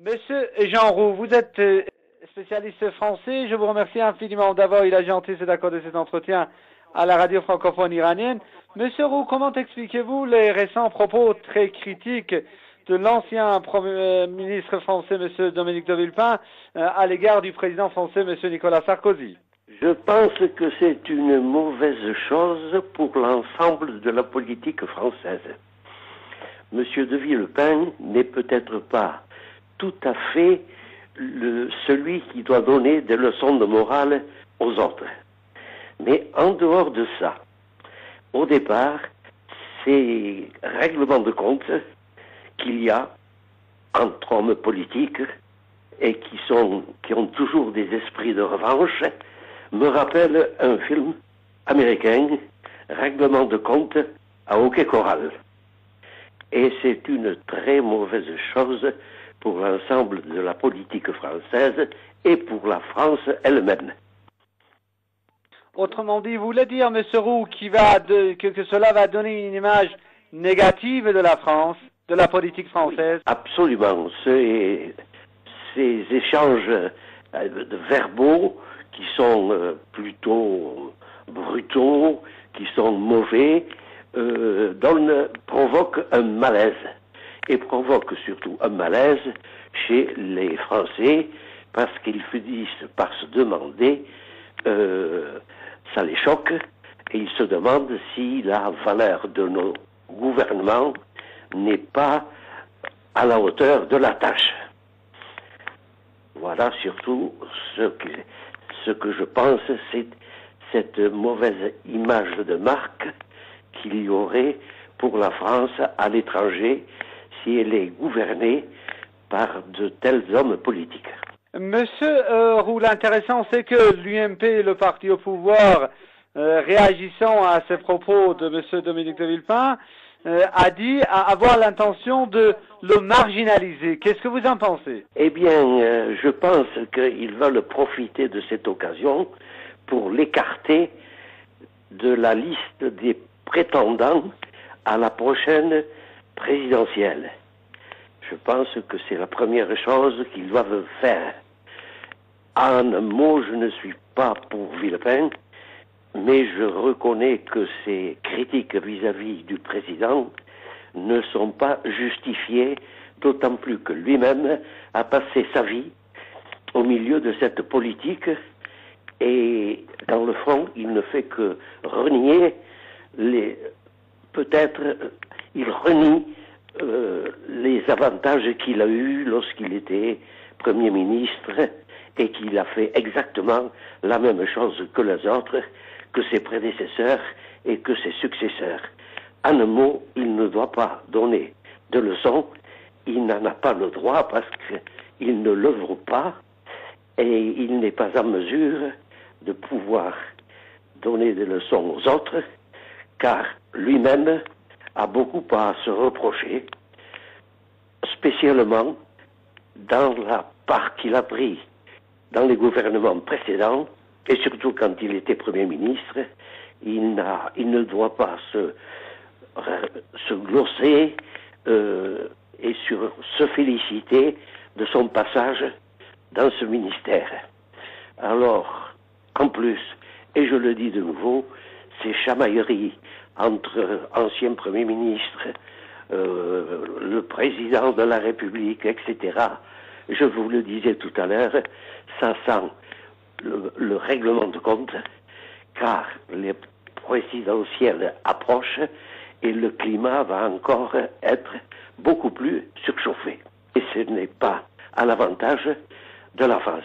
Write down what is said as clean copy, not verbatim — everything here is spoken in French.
Monsieur Jean Roux, vous êtes spécialiste français. Je vous remercie infiniment d'avoir eu la gentillesse d'accorder cet entretien à la radio francophone iranienne. Monsieur Roux, comment expliquez-vous les récents propos très critiques de l'ancien Premier ministre français, Monsieur Dominique de Villepin, à l'égard du président français, Monsieur Nicolas Sarkozy? Je pense que c'est une mauvaise chose pour l'ensemble de la politique française. Monsieur de Villepin n'est peut-être pas tout à fait celui qui doit donner des leçons de morale aux autres. Mais en dehors de ça, au départ, ces règlements de compte qu'il y a entre hommes politiques et qui ont toujours des esprits de revanche me rappellent un film américain, Règlement de compte à hockey choral. Et c'est une très mauvaise chose pour l'ensemble de la politique française et pour la France elle-même. Autrement dit, vous voulez dire, M. Roux, que cela va donner une image négative de la France, de la politique française? Oui, absolument. Ces échanges verbaux qui sont plutôt brutaux, qui sont mauvais, provoquent un malaise. Et provoquent surtout un malaise chez les Français parce qu'ils finissent par se demander, ça les choque, et ils se demandent si la valeur de nos gouvernements n'est pas à la hauteur de la tâche. Voilà surtout ce que je pense, c'est cette mauvaise image de marque qu'il y aurait pour la France à l'étranger si elle est gouvernée par de tels hommes politiques. Monsieur Roux, l'intéressant, c'est que l'UMP, le parti au pouvoir, réagissant à ces propos de Monsieur Dominique de Villepin, a dit avoir l'intention de le marginaliser. Qu'est-ce que vous en pensez? Eh bien, je pense qu'ils veulent profiter de cette occasion pour l'écarter de la liste des prétendants à la prochaine présidentielle. Je pense que c'est la première chose qu'ils doivent faire. En un mot, je ne suis pas pour Villepin, mais je reconnais que ces critiques vis-à-vis du président ne sont pas justifiées, d'autant plus que lui-même a passé sa vie au milieu de cette politique et dans le fond, il ne fait que renier il renie les avantages qu'il a eus lorsqu'il était Premier ministre et qu'il a fait exactement la même chose que les autres, que ses prédécesseurs et que ses successeurs. En un mot, il ne doit pas donner de leçons, il n'en a pas le droit parce qu'il ne l'œuvre pas et il n'est pas en mesure de pouvoir donner des leçons aux autres, car lui-même a beaucoup à se reprocher, spécialement dans la part qu'il a pris dans les gouvernements précédents, et surtout quand il était Premier ministre. Il ne doit pas se glosser et se féliciter de son passage dans ce ministère. Alors, en plus, et je le dis de nouveau, ces chamailleries entre anciens premiers ministres, le président de la République, etc., je vous le disais tout à l'heure, ça sent le règlement de compte, car les présidentielles approchent et le climat va encore être beaucoup plus surchauffé. Et ce n'est pas à l'avantage de la France.